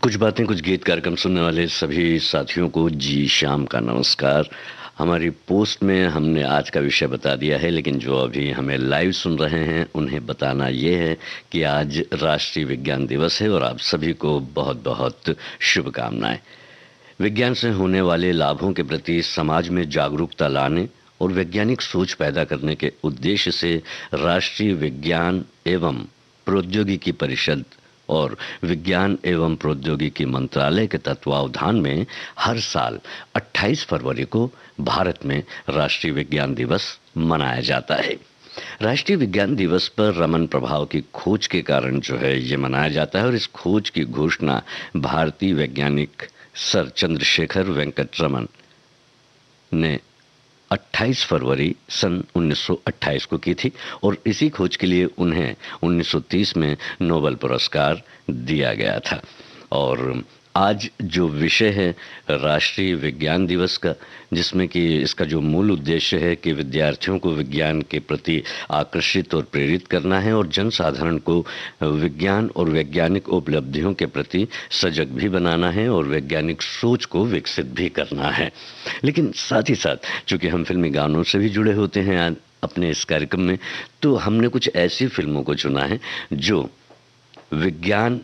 कुछ बातें कुछ गीत कार्यक्रम सुनने वाले सभी साथियों को जी शाम का नमस्कार। हमारी पोस्ट में हमने आज का विषय बता दिया है, लेकिन जो अभी हमें लाइव सुन रहे हैं उन्हें बताना ये है कि आज राष्ट्रीय विज्ञान दिवस है और आप सभी को बहुत बहुत शुभकामनाएं। विज्ञान से होने वाले लाभों के प्रति समाज में जागरूकता लाने और वैज्ञानिक सोच पैदा करने के उद्देश्य से राष्ट्रीय विज्ञान एवं प्रौद्योगिकी परिषद और विज्ञान एवं प्रौद्योगिकी मंत्रालय के तत्वावधान में हर साल 28 फरवरी को भारत में राष्ट्रीय विज्ञान दिवस मनाया जाता है। राष्ट्रीय विज्ञान दिवस पर रमन प्रभाव की खोज के कारण जो है ये मनाया जाता है और इस खोज की घोषणा भारतीय वैज्ञानिक सर चंद्रशेखर वेंकट रमन ने 28 फरवरी सन 1928 को की थी और इसी खोज के लिए उन्हें 1930 में नोबेल पुरस्कार दिया गया था। और आज जो विषय है राष्ट्रीय विज्ञान दिवस का, जिसमें कि इसका जो मूल उद्देश्य है कि विद्यार्थियों को विज्ञान के प्रति आकर्षित और प्रेरित करना है और जनसाधारण को विज्ञान और वैज्ञानिक उपलब्धियों के प्रति सजग भी बनाना है और वैज्ञानिक सोच को विकसित भी करना है। लेकिन साथ ही साथ चूंकि हम फिल्मी गानों से भी जुड़े होते हैं आज अपने इस कार्यक्रम में, तो हमने कुछ ऐसी फिल्मों को चुना है जो विज्ञान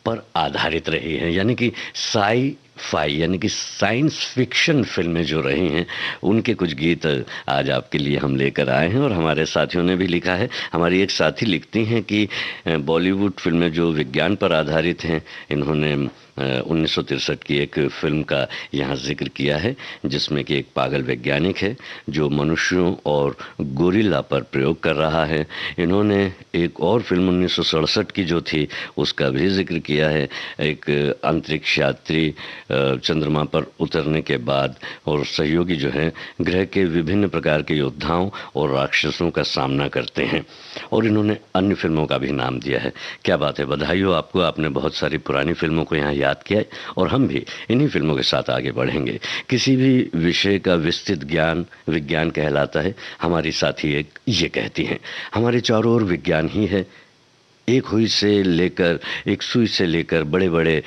पर आधारित रही है, यानी कि साई फाई यानी कि साइंस फिक्शन फिल्में जो रही हैं उनके कुछ गीत आज आपके लिए हम लेकर आए हैं। और हमारे साथियों ने भी लिखा है। हमारी एक साथी लिखती हैं कि बॉलीवुड फिल्में जो विज्ञान पर आधारित हैं, इन्होंने 1963 की एक फिल्म का यहाँ जिक्र किया है जिसमें कि एक पागल वैज्ञानिक है जो मनुष्यों और गोरिल्ला पर प्रयोग कर रहा है। इन्होंने एक और फिल्म 1967 की जो थी उसका भी जिक्र किया है, एक अंतरिक्ष यात्री चंद्रमा पर उतरने के बाद और सहयोगी जो है ग्रह के विभिन्न प्रकार के योद्धाओं और राक्षसों का सामना करते हैं। और इन्होंने अन्य फिल्मों का भी नाम दिया है। क्या बात है, बधाई हो आपको, आपने बहुत सारी पुरानी फिल्मों को यहाँ याद किया है और हम भी इन्हीं फिल्मों के साथ आगे बढ़ेंगे। किसी भी विषय का विस्तृत ज्ञान विज्ञान कहलाता है। हमारी साथी एक ये कहती हैं, हमारे चारों ओर विज्ञान ही है। एक सुई से लेकर बड़े बड़े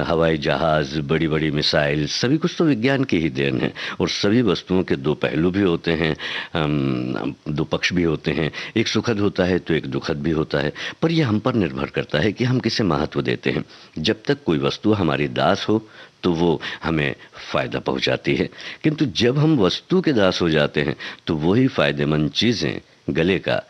हवाई जहाज़, बड़ी बड़ी मिसाइल, सभी कुछ तो विज्ञान की ही देन है। और सभी वस्तुओं के दो पहलू भी होते हैं, दो पक्ष भी होते हैं। एक सुखद होता है तो एक दुखद भी होता है, पर यह हम पर निर्भर करता है कि हम किसे महत्व देते हैं। जब तक कोई वस्तु हमारी दास हो तो वो हमें फ़ायदा पहुंचाती है, किंतु जब हम वस्तु के दास हो जाते हैं तो वही फ़ायदेमंद चीज़ें गले का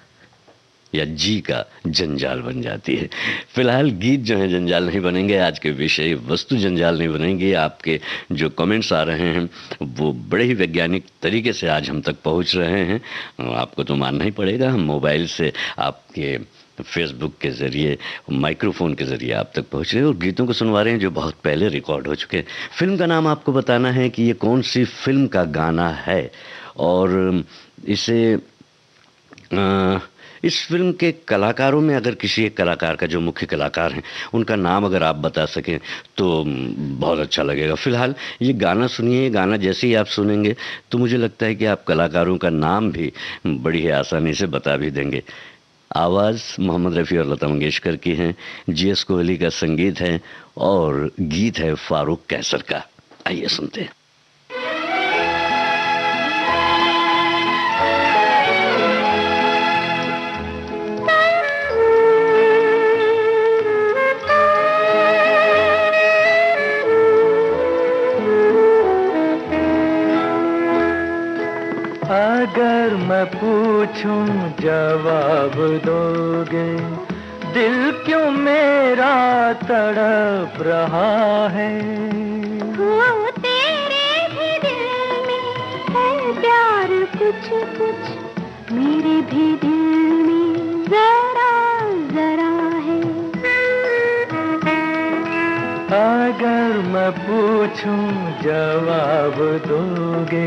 या जी का जंजाल बन जाती है। फिलहाल गीत जो है जंजाल नहीं बनेंगे, आज के विषय वस्तु जंजाल नहीं बनेंगे। आपके जो कमेंट्स आ रहे हैं वो बड़े ही वैज्ञानिक तरीके से आज हम तक पहुंच रहे हैं। आपको तो मानना ही पड़ेगा, हम मोबाइल से आपके फेसबुक के ज़रिए, माइक्रोफोन के ज़रिए आप तक पहुंच रहे हैं और गीतों को सुनवा रहे हैं जो बहुत पहले रिकॉर्ड हो चुके हैं। फिल्म का नाम आपको बताना है कि ये कौन सी फिल्म का गाना है और इस फिल्म के कलाकारों में अगर किसी एक कलाकार का, जो मुख्य कलाकार हैं, उनका नाम अगर आप बता सकें तो बहुत अच्छा लगेगा। फिलहाल ये गाना सुनिए। ये गाना जैसे ही आप सुनेंगे तो मुझे लगता है कि आप कलाकारों का नाम भी बड़ी ही आसानी से बता भी देंगे। आवाज़ मोहम्मद रफ़ी और लता मंगेशकर की है, जीएस कोहली का संगीत है और गीत है फारूक कैसर का। आइए सुनते हैं। अगर मैं पूछूं जवाब दोगे, दिल क्यों मेरा तड़प रहा है। हो तेरे भी दिल में है प्यार कुछ कुछ, मेरे भी दिल में जरा जरा है। अगर मैं पूछूं जवाब दोगे,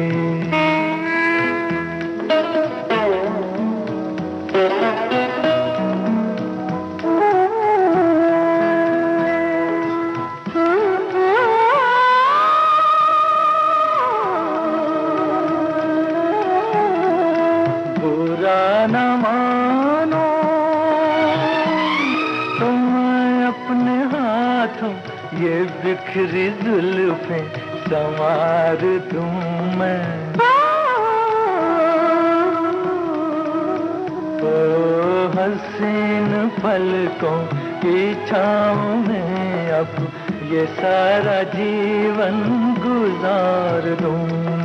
न मानो तुम अपने हाथों ये बिखरी जुल्फें संवार दूं मैं। ओ हसीन पलकों की छाँव में अब ये सारा जीवन गुजार दूं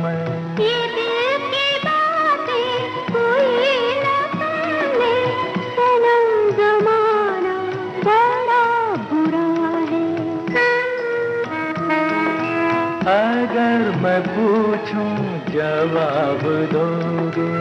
मैं। ये दिल की बातें कोई न सुने, सनम ज़माना बड़ा बुरा है। अगर मैं पूछूं जवाब दोगे?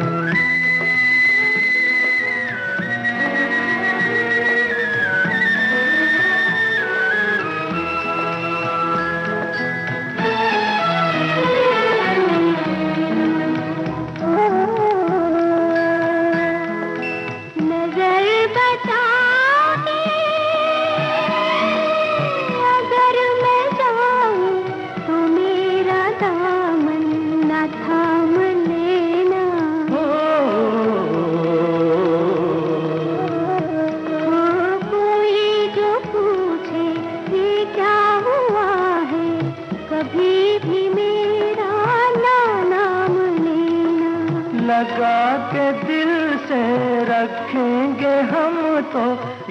लगा के दिल से रखेंगे हम तो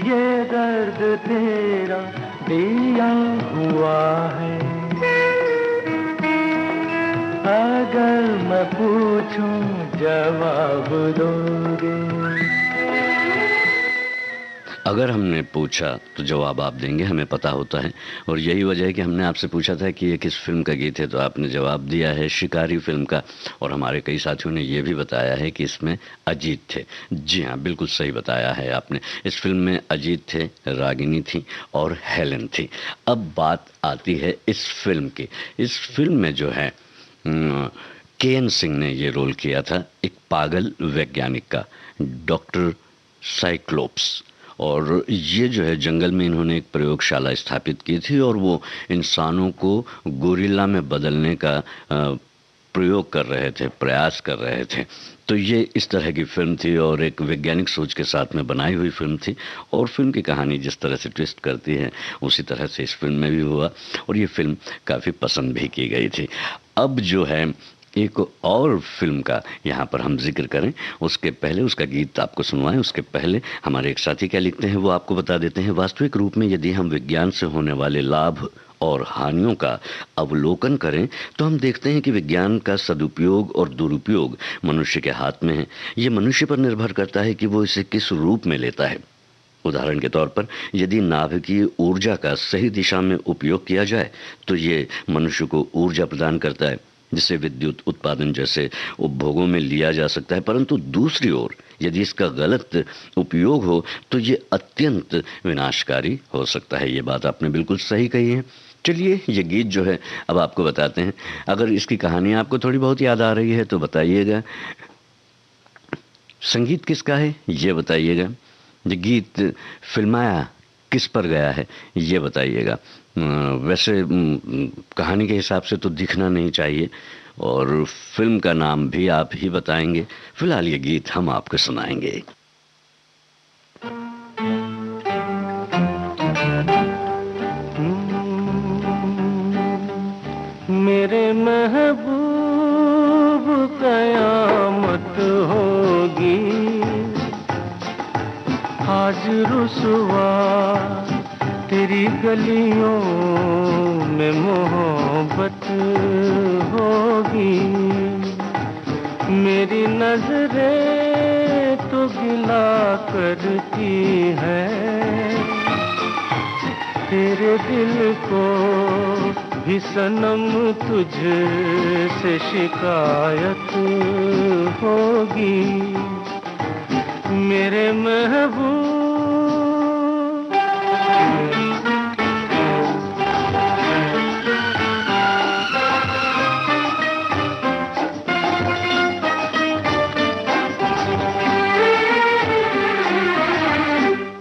ये दर्द तेरा दिया हुआ है। अगर मैं पूछूं जवाब दोगे? अगर हमने पूछा तो जवाब आप देंगे, हमें पता होता है। और यही वजह है कि हमने आपसे पूछा था कि ये किस फिल्म का गीत है, तो आपने जवाब दिया है शिकारी फिल्म का। और हमारे कई साथियों ने ये भी बताया है कि इसमें अजीत थे। जी हाँ, बिल्कुल सही बताया है आपने। इस फिल्म में अजीत थे, रागिनी थी और हेलेन थी। अब बात आती है इस फिल्म की। इस फिल्म में जो है केएन सिंह ने ये रोल किया था, एक पागल वैज्ञानिक का, डॉक्टर साइक्लोप्स। और ये जो है जंगल में इन्होंने एक प्रयोगशाला स्थापित की थी और वो इंसानों को गोरिल्ला में बदलने का प्रयोग कर रहे थे, प्रयास कर रहे थे। तो ये इस तरह की फिल्म थी और एक वैज्ञानिक सोच के साथ में बनाई हुई फिल्म थी। और फिल्म की कहानी जिस तरह से ट्विस्ट करती है उसी तरह से इस फिल्म में भी हुआ और ये फिल्म काफ़ी पसंद भी की गई थी। अब जो है एक और फिल्म का यहाँ पर हम जिक्र करें, उसके पहले उसका गीत आपको सुनवाएं, उसके पहले हमारे एक साथी क्या लिखते हैं वो आपको बता देते हैं। वास्तविक रूप में यदि हम विज्ञान से होने वाले लाभ और हानियों का अवलोकन करें तो हम देखते हैं कि विज्ञान का सदुपयोग और दुरुपयोग मनुष्य के हाथ में है। ये मनुष्य पर निर्भर करता है कि वो इसे किस रूप में लेता है। उदाहरण के तौर पर यदि नाभिकीय ऊर्जा का सही दिशा में उपयोग किया जाए तो ये मनुष्य को ऊर्जा प्रदान करता है जिसे विद्युत उत्पादन जैसे उपभोगों में लिया जा सकता है। परंतु दूसरी ओर यदि इसका गलत उपयोग हो तो ये अत्यंत विनाशकारी हो सकता है। ये बात आपने बिल्कुल सही कही है। चलिए ये गीत जो है अब आपको बताते हैं। अगर इसकी कहानी आपको थोड़ी बहुत याद आ रही है तो बताइएगा। संगीत किसका है ये बताइएगा। ये गीत फिल्माया किस पर गया है ये बताइएगा। वैसे कहानी के हिसाब से तो दिखना नहीं चाहिए और फिल्म का नाम भी आप ही बताएंगे। फिलहाल ये गीत हम आपको सुनाएंगे। मेरे महबूब कयामत होगी आज रुसवा तेरी गलियों में मोहब्बत होगी। मेरी नजरें तो गिला करती हैं तेरे दिल को भी सनम तुझसे शिकायत होगी। मेरे महबूब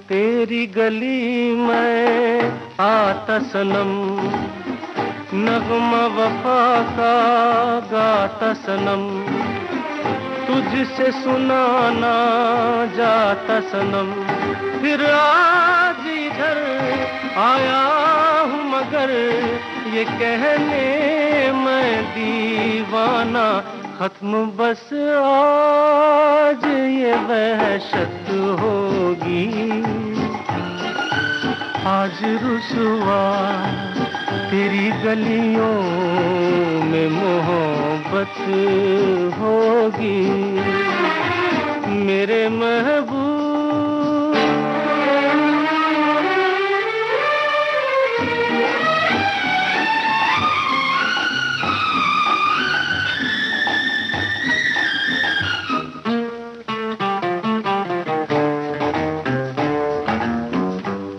तेरी गली में आता सनम नगमा वफा का गाता सनम तुझसे सुनाना जाता सनम। फिर आज इधर आया हूँ मगर मगर ये कहने मैं दीवाना, खत्म बस आज ये वहशत होगी। आज रुसवा तेरी गलियों में मोहब्बत होगी मेरे महबूब।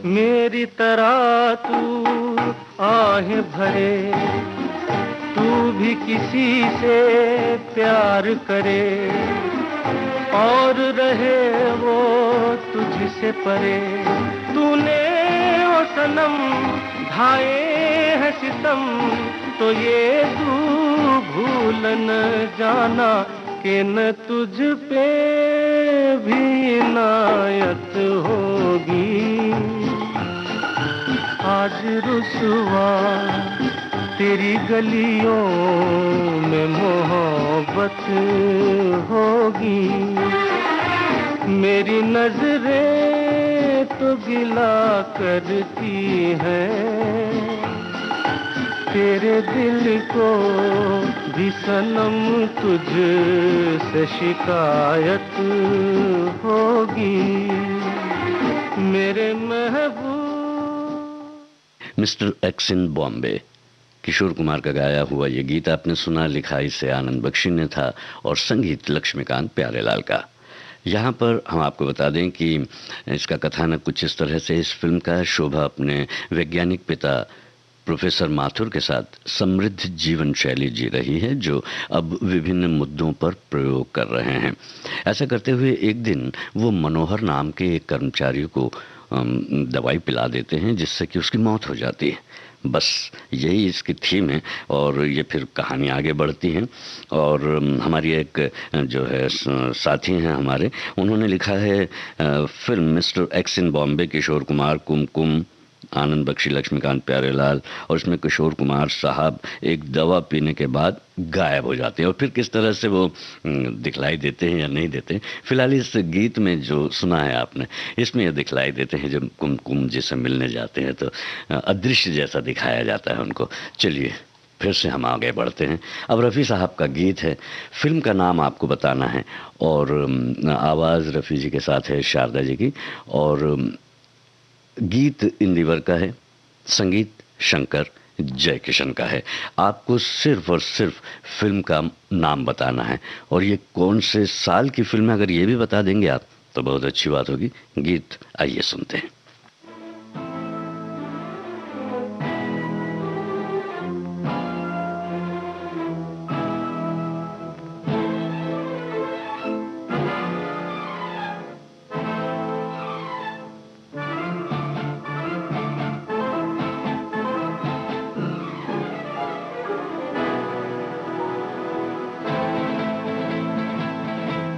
मेरी तरह तू आहें भरे, तू भी किसी से प्यार करे और रहे वो तुझसे परे। तूने ओ सनम ढाए हैं सितम, तो ये तू भूल न जाना कि न तुझ पे भी इनायत होगी। आज रुसवा तेरी गलियों में मोहब्बत होगी। मेरी नजरें तो गिला करती हैं, तेरे दिल को भी सनम तुझसे शिकायत होगी मेरे महबूब। मिस्टर एक्स इन बॉम्बे, किशोर कुमार का गाया हुआ ये गीत आपने सुना। लिखा इसे आनंद बख्शी ने था और संगीत लक्ष्मीकांत प्यारेलाल का। यहाँ पर हम आपको बता दें कि इसका कथानक कुछ इस तरह से इस फिल्म का है। शोभा अपने वैज्ञानिक पिता प्रोफेसर माथुर के साथ समृद्ध जीवन शैली जी रही है, जो अब विभिन्न मुद्दों पर प्रयोग कर रहे हैं। ऐसा करते हुए एक दिन वो मनोहर नाम के एक कर्मचारी को दवाई पिला देते हैं, जिससे कि उसकी मौत हो जाती है। बस यही इसकी थीम है और ये फिर कहानी आगे बढ़ती है। और हमारी एक जो है साथी हैं हमारे, उन्होंने लिखा है फिल्म मिस्टर एक्स इन बॉम्बे, किशोर कुमार, कुमकुम, आनंद बख्शी, लक्ष्मीकांत प्यारेलाल, और इसमें किशोर कुमार साहब एक दवा पीने के बाद गायब हो जाते हैं और फिर किस तरह से वो दिखलाई देते हैं या नहीं देते। फिलहाल इस गीत में जो सुना है आपने, इसमें ये दिखलाई देते हैं जब कुमकुम जी से मिलने जाते हैं तो अदृश्य जैसा दिखाया जाता है उनको। चलिए फिर से हम आगे बढ़ते हैं। अब रफ़ी साहब का गीत है, फिल्म का नाम आपको बताना है और आवाज़ रफ़ी जी के साथ है शारदा जी की, और गीत इंदिवर का है, संगीत शंकर जयकिशन का है। आपको सिर्फ और सिर्फ फिल्म का नाम बताना है और ये कौन से साल की फिल्म है। अगर ये भी बता देंगे आप तो बहुत अच्छी बात होगी। गीत आइए सुनते हैं।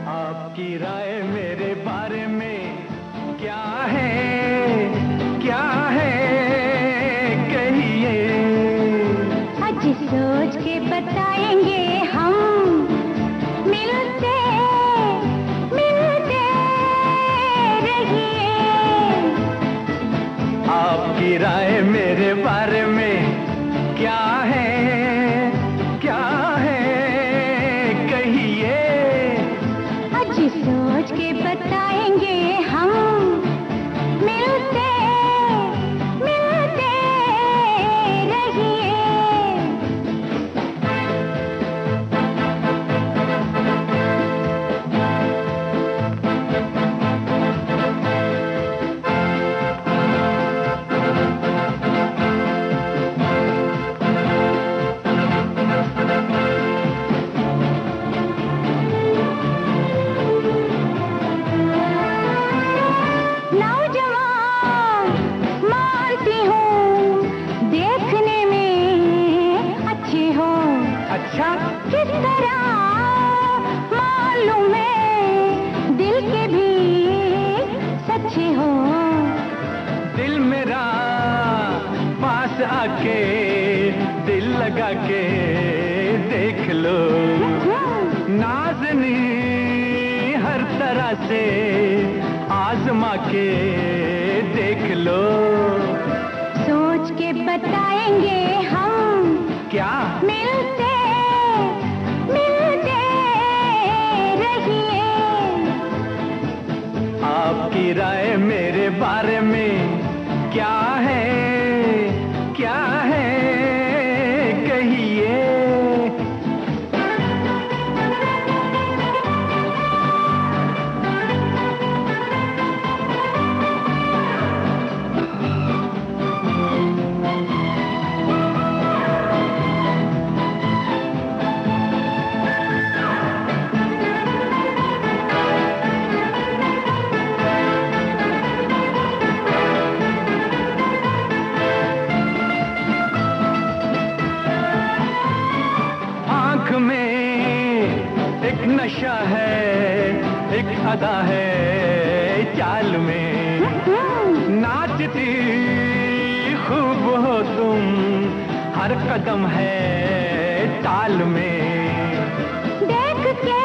आपकी राय मेरे बारे में क्या है कहिए। आज सोच के बताएंगे हम, मिलते मिलते रहिए। आपकी राय मेरे बारे में क्या है कहिए। आज सोच के बताएंगे हम, मिलते मिलते रहिए। नौजवान मानती हूँ, देखने में अच्छे हो। अच्छा, किस तरह मालूम है, दिल के भी सच्चे हो। दिल मेरा पास आके लगा के देख लो, नाज़नी हर तरह से आजमा के देख लो। सोच के बताएंगे हम क्या? मिलते मिलते रहिए। आपकी राय मेरे बारे में क्या है, क्या है कहिए। नशा है, एक अदा है चाल में, नाचती खूब हो तुम, हर कदम है ताल में। देख के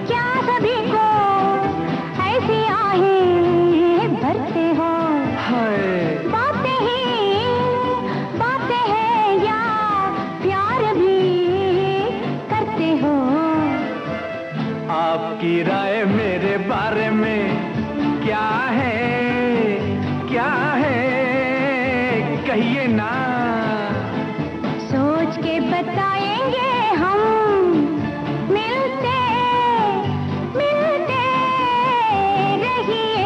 क्या सभी को ऐसी आहें भरते हो, बातें हैं या प्यार भी करते हो। आपकी राय मेरे बारे में क्या है, क्या है कहिए ना। सोच के बताएंगे हम, मिलते मिलते रहिए।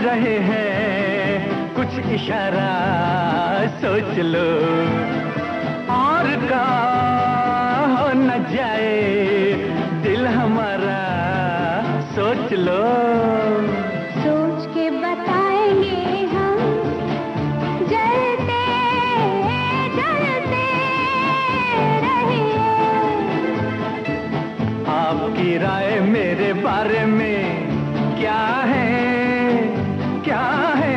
रहे हैं कुछ इशारा सोच लो, और का हो न जाए दिल हमारा सोच लो। सोच के बताएंगे हम, जलते जलते रहिए। आपकी राय मेरे बारे में क्या है, क्या है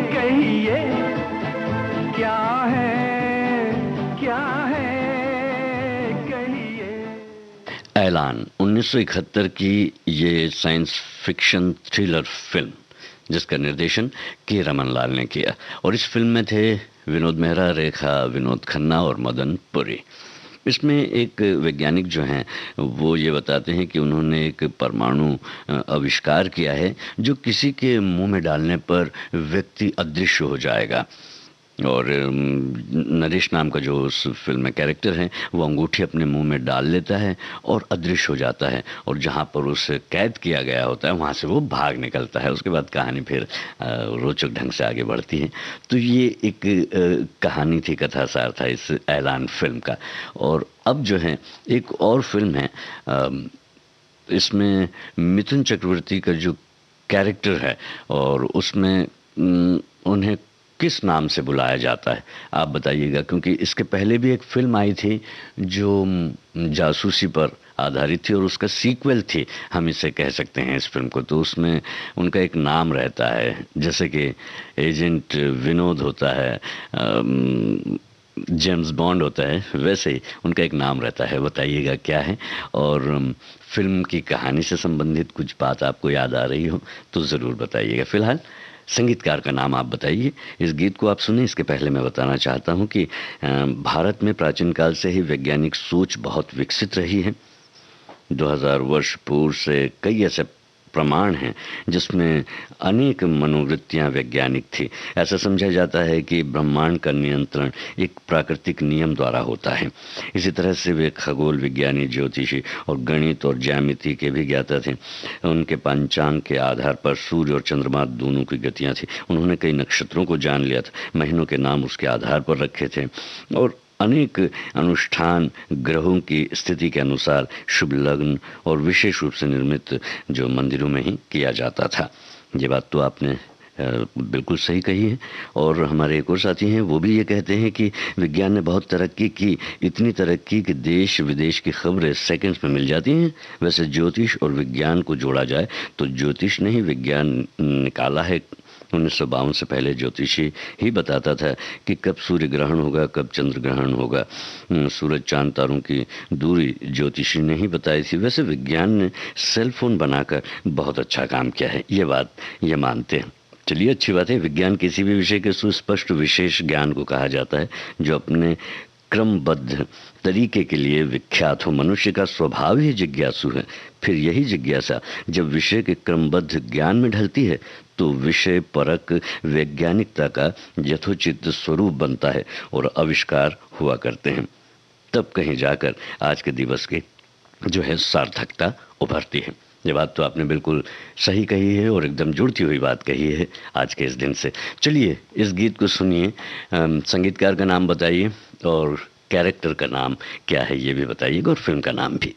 कहिए, क्या है, क्या है कहिए। ऐलान 1971 की ये साइंस फिक्शन थ्रिलर फिल्म, जिसका निर्देशन के रमन लाल ने किया, और इस फिल्म में थे विनोद मेहरा, रेखा, विनोद खन्ना और मदन पुरी। इसमें एक वैज्ञानिक जो हैं वो ये बताते हैं कि उन्होंने एक परमाणु आविष्कार किया है जो किसी के मुंह में डालने पर व्यक्ति अदृश्य हो जाएगा। और नरेश नाम का जो उस फिल्म में कैरेक्टर है वो अंगूठी अपने मुंह में डाल लेता है और अदृश्य हो जाता है, और जहाँ पर उसे कैद किया गया होता है वहाँ से वो भाग निकलता है। उसके बाद कहानी फिर रोचक ढंग से आगे बढ़ती है। तो ये एक कहानी थी, कथासार था इस ऐलान फिल्म का। और अब जो है एक और फिल्म है, इसमें मिथुन चक्रवर्ती का जो कैरेक्टर है और उसमें उन्हें किस नाम से बुलाया जाता है आप बताइएगा, क्योंकि इसके पहले भी एक फिल्म आई थी जो जासूसी पर आधारित थी और उसका सीक्वल थी, हम इसे कह सकते हैं इस फिल्म को। तो उसमें उनका एक नाम रहता है, जैसे कि एजेंट विनोद होता है, जेम्स बॉन्ड होता है, वैसे ही उनका एक नाम रहता है। बताइएगा क्या है, और फिल्म की कहानी से संबंधित कुछ बात आपको याद आ रही हो तो ज़रूर बताइएगा। फिलहाल संगीतकार का नाम आप बताइए। इस गीत को आप सुने इसके पहले मैं बताना चाहता हूँ कि भारत में प्राचीन काल से ही वैज्ञानिक सोच बहुत विकसित रही है। 2000 वर्ष पूर्व से कई ऐसे प्रमाण हैं जिसमें अनेक मनोवृत्तियां वैज्ञानिक थी। ऐसा समझा जाता है कि ब्रह्मांड का नियंत्रण एक प्राकृतिक नियम द्वारा होता है। इसी तरह से वे खगोल विज्ञानी, ज्योतिषी और गणित और ज्यामिति के भी ज्ञाता थे। उनके पंचांग के आधार पर सूर्य और चंद्रमा दोनों की गतियां थी। उन्होंने कई नक्षत्रों को जान लिया था, महीनों के नाम उसके आधार पर रखे थे और अनेक अनुष्ठान ग्रहों की स्थिति के अनुसार शुभ लग्न और विशेष रूप से निर्मित जो मंदिरों में ही किया जाता था। ये बात तो आपने बिल्कुल सही कही है। और हमारे एक और साथी हैं, वो भी ये कहते हैं कि विज्ञान ने बहुत तरक्की की, इतनी तरक्की कि देश विदेश की खबरें सेकंड्स में मिल जाती हैं। वैसे ज्योतिष और विज्ञान को जोड़ा जाए तो ज्योतिष ने ही विज्ञान निकाला है। 1952 से पहले ज्योतिषी ही बताता था कि कब सूर्य ग्रहण होगा, कब चंद्र ग्रहण होगा। सूरज चांद तारों की दूरी ज्योतिषी ने ही बताई थी। वैसे विज्ञान ने सेल फोन बनाकर बहुत अच्छा काम किया है, ये बात ये मानते हैं। चलिए, अच्छी बात है। विज्ञान किसी भी विषय के सुस्पष्ट विशेष ज्ञान को कहा जाता है जो अपने क्रमबद्ध तरीके के लिए विख्यात हो। मनुष्य का स्वभाव ही जिज्ञासु है। फिर यही जिज्ञासा जब विषय के क्रमबद्ध ज्ञान में ढलती है तो विषय परक वैज्ञानिकता का यथोचित स्वरूप बनता है और आविष्कार हुआ करते हैं। तब कहीं जाकर आज के दिवस की जो है सार्थकता उभरती है। ये बात तो आपने बिल्कुल सही कही है और एकदम जुड़ती हुई बात कही है आज के इस दिन से। चलिए, इस गीत को सुनिए। संगीतकार का नाम बताइए और कैरेक्टर का नाम क्या है ये भी बताइएगा और फिल्म का नाम भी।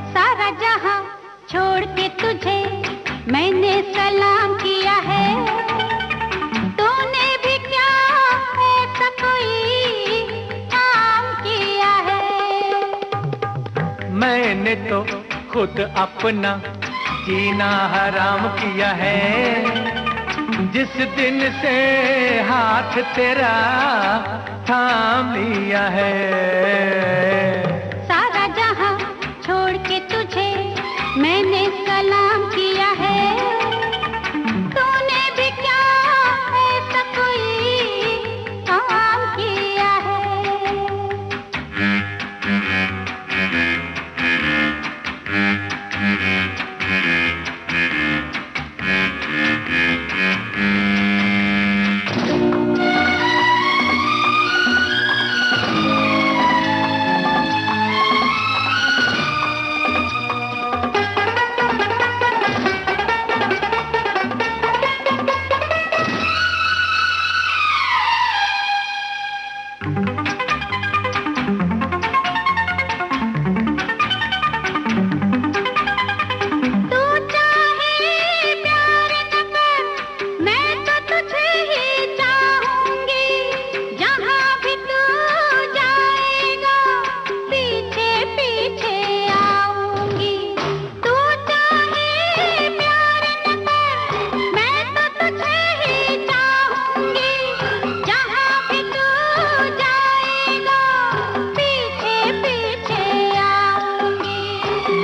सारा जहां छोड़ के तुझे मैंने सलाम किया है, तूने भी क्या ऐसा कोई काम किया है। मैंने तो खुद अपना जीना हराम किया है, जिस दिन से हाथ तेरा थाम लिया है। सारा जहां छोड़ के तुझे मैंने सलाम किया है, तूने भी क्या ऐसा कोई काम किया है।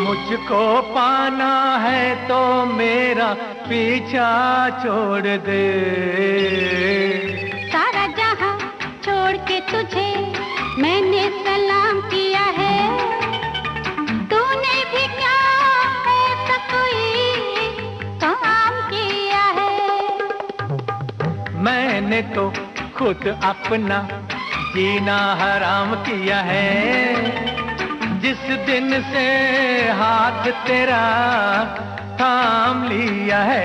मुझको पाना है तो मेरा पीछा छोड़ दे। सारा जहां छोड़ के तुझे मैंने सलाम किया है, तूने भी क्या ऐसा कोई काम किया है। मैंने तो खुद अपना जीना हराम किया है, जिस दिन से हाथ तेरा थाम लिया है।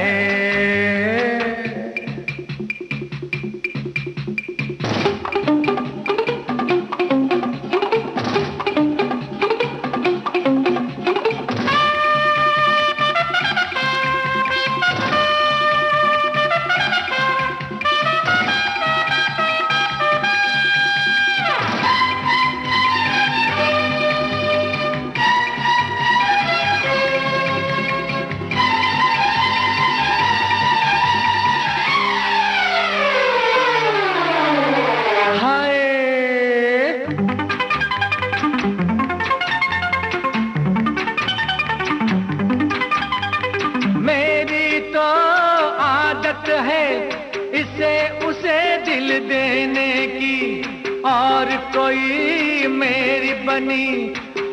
मेरी बनी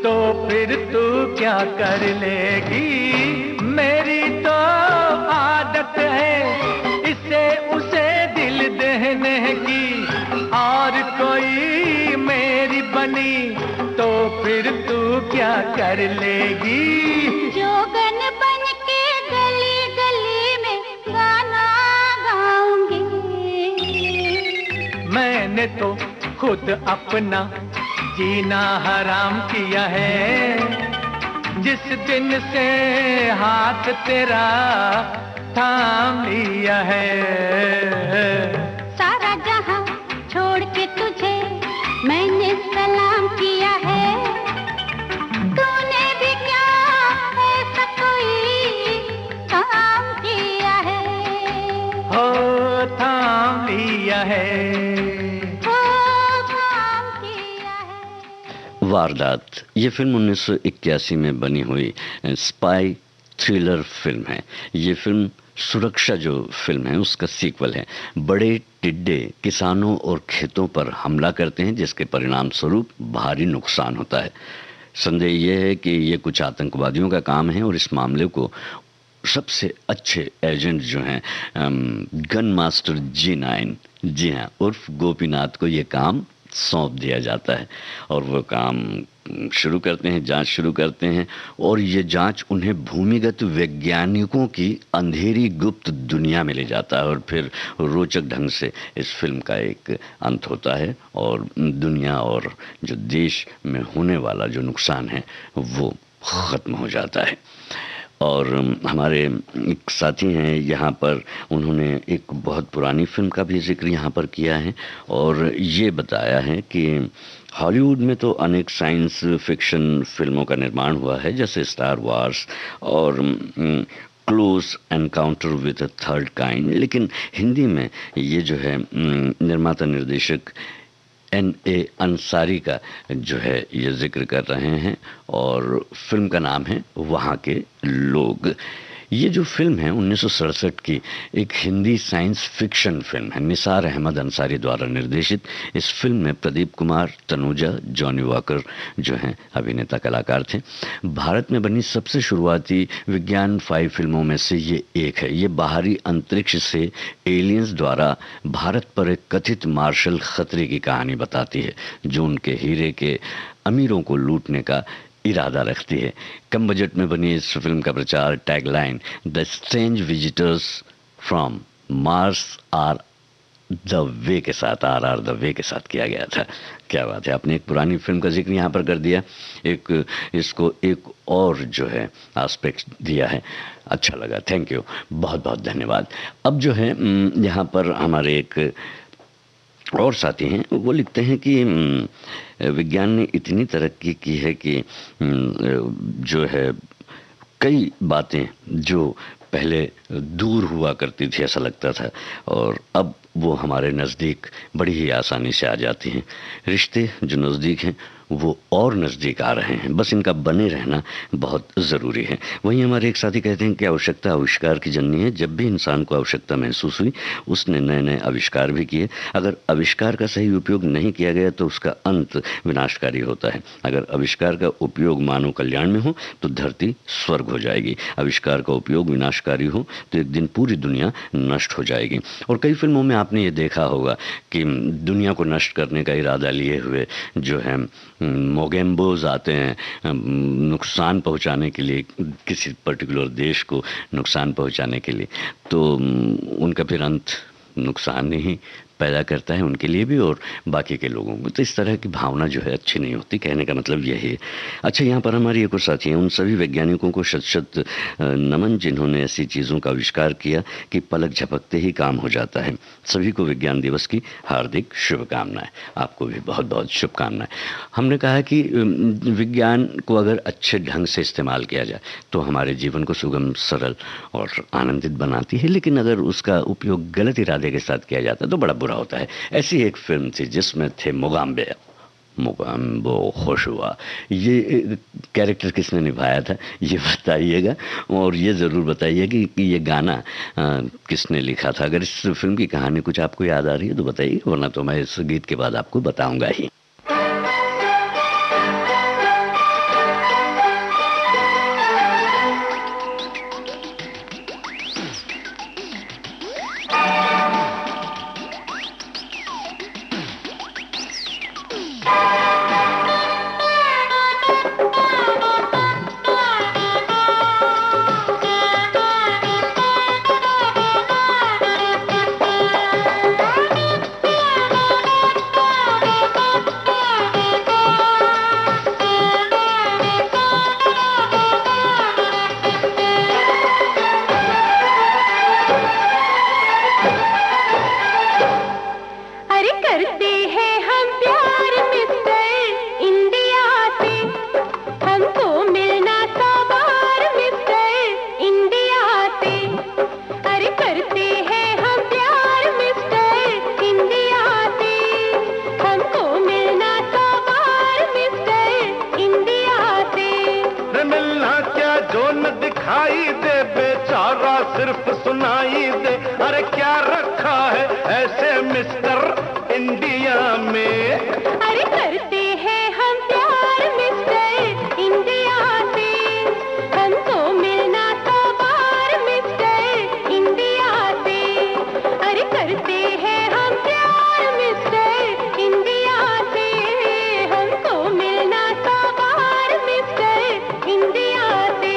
तो फिर तू क्या कर लेगी। मेरी तो आदत है इसे उसे दिल देने की, और कोई मेरी बनी तो फिर तू क्या कर लेगी। जोगन बन के गली गली में गाना गाऊंगी। मैंने तो खुद अपना जीना हराम किया है, जिस दिन से हाथ तेरा थाम लिया है। सारा जहां छोड़ के तुझे मैंने सलाम किया है। तूने भी क्या ऐसा कोई काम किया है। हो थाम लिया है। वारदात ये फिल्म 1981 में बनी हुई स्पाई थ्रिलर फिल्म है। ये फिल्म सुरक्षा जो फिल्म है उसका सीक्वल है। बड़े टिड्डे किसानों और खेतों पर हमला करते हैं, जिसके परिणाम स्वरूप भारी नुकसान होता है। संदेह यह है कि ये कुछ आतंकवादियों का काम है और इस मामले को सबसे अच्छे एजेंट जो हैं गन मास्टर G9, जी हाँ, उर्फ गोपीनाथ को ये काम सौंप दिया जाता है और वो काम शुरू करते हैं, जांच शुरू करते हैं। और ये जांच उन्हें भूमिगत वैज्ञानिकों की अंधेरी गुप्त दुनिया में ले जाता है और फिर रोचक ढंग से इस फिल्म का एक अंत होता है और दुनिया और जो देश में होने वाला जो नुकसान है वो ख़त्म हो जाता है। और हमारे एक साथी हैं यहाँ पर, उन्होंने एक बहुत पुरानी फिल्म का भी जिक्र यहाँ पर किया है और ये बताया है कि हॉलीवुड में तो अनेक साइंस फिक्शन फिल्मों का निर्माण हुआ है, जैसे स्टार वार्स और close encounter with a third kind, लेकिन हिंदी में ये जो है निर्माता निर्देशक N.A. अंसारी का जो है ये जिक्र कर रहे हैं और फिल्म का नाम है वहाँ के लोग। ये जो फिल्म है 1967 की एक हिंदी साइंस फिक्शन फिल्म है। निसार अहमद अंसारी द्वारा निर्देशित इस फिल्म में प्रदीप कुमार, तनुजा, जॉनी वॉकर जो हैं अभिनेता कलाकार थे। भारत में बनी सबसे शुरुआती विज्ञान 5 फिल्मों में से ये एक है। ये बाहरी अंतरिक्ष से एलियंस द्वारा भारत पर एक कथित मार्शल खतरे की कहानी बताती है, जो उनके हीरे के अमीरों को लूटने का इरादा रखती है। कम बजट में बनी इस फिल्म का प्रचार tagline the strange visitors from Mars are the way के साथ, RR द वे के साथ किया गया था। क्या बात है, आपने एक पुरानी फिल्म का जिक्र यहाँ पर कर दिया, एक इसको एक और जो है एस्पेक्ट दिया है, अच्छा लगा, थैंक यू, बहुत बहुत धन्यवाद। अब जो है यहाँ पर हमारे एक और साथी हैं, वो लिखते हैं कि विज्ञान ने इतनी तरक्की की है कि जो है कई बातें जो पहले दूर हुआ करती थी ऐसा लगता था और अब वो हमारे नज़दीक बड़ी ही आसानी से आ जाती हैं। रिश्ते जो नज़दीक हैं वो और नज़दीक आ रहे हैं, बस इनका बने रहना बहुत ज़रूरी है। वहीं हमारे एक साथी कहते हैं कि आवश्यकता आविष्कार की जननी है। जब भी इंसान को आवश्यकता महसूस हुई उसने नए नए आविष्कार भी किए। अगर आविष्कार का सही उपयोग नहीं किया गया तो उसका अंत विनाशकारी होता है। अगर आविष्कार का उपयोग मानव कल्याण में हो तो धरती स्वर्ग हो जाएगी। आविष्कार का उपयोग विनाशकारी हो तो एक दिन पूरी दुनिया नष्ट हो जाएगी। और कई फिल्मों में आपने ये देखा होगा कि दुनिया को नष्ट करने का इरादा लिए हुए जो है मोगेम्बोज आते हैं नुकसान पहुंचाने के लिए, किसी पर्टिकुलर देश को नुकसान पहुंचाने के लिए, तो उनका फिर अंत नुकसान ही पैदा करता है उनके लिए भी और बाकी के लोगों को। तो इस तरह की भावना जो है अच्छी नहीं होती, कहने का मतलब यही है। अच्छा, यहाँ पर हमारी एक और साथी हैं, उन सभी वैज्ञानिकों को शत शत नमन जिन्होंने ऐसी चीज़ों का आविष्कार किया कि पलक झपकते ही काम हो जाता है। सभी को विज्ञान दिवस की हार्दिक शुभकामनाएं। आपको भी बहुत बहुत शुभकामनाएं। हमने कहा कि विज्ञान को अगर अच्छे ढंग से इस्तेमाल किया जाए तो हमारे जीवन को सुगम, सरल और आनंदित बनाती है, लेकिन अगर उसका उपयोग गलत इरादे के साथ किया जाता है तो बड़ा बुरा होता है। ऐसी एक फिल्म थी जिसमें थे मोगेम्बो खुश हुआ। ये कैरेक्टर किसने निभाया था ये बताइएगा और ये ज़रूर बताइए कि ये गाना किसने लिखा था। अगर इस फिल्म की कहानी कुछ आपको याद आ रही है तो बताइए, वरना तो मैं इस गीत के बाद आपको बताऊंगा ही। दिखाई दे, बेचारा सिर्फ सुनाई दे। अरे क्या रखा है ऐसे मिस्टर इंडिया में? अरे करते हैं हम प्यार मिस्टर इंडिया से, हमको मिलना तो बार मिस्टर इंडिया से। अरे करते हैं हम प्यार मिस्टर इंडिया से, हमको मिलना तो बार मिस्टर इंडिया से।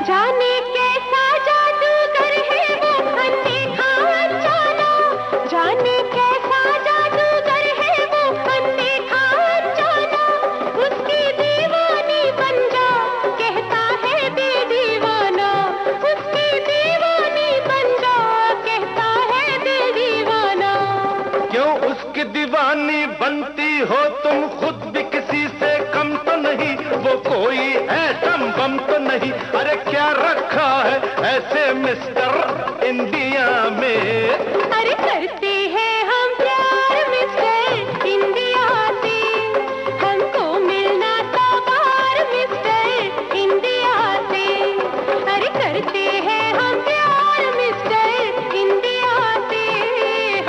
जाने कैसा जादूगर है वो अनदेखा अनजाना, जाने कैसा जादूगर है वो अनदेखा अनजाना। उसकी दीवानी बन जा कहता है दिल दीवाना, उसकी दीवानी बन जा कहता है दिल दीवाना। क्यों उसकी दीवानी बनती हो तुम, खुद भी किसी से कम तो नहीं, वो कोई ऐटम बम तो नहीं। अरे क्या रखा है ऐसे मिस्टर इंडिया में? अरे करते हैं हम प्यार मिस्टर इंडिया से, हमको मिलना तो बार मिस्टर इंडिया से। अरे करते हैं हम प्यार मिस्टर इंडिया से,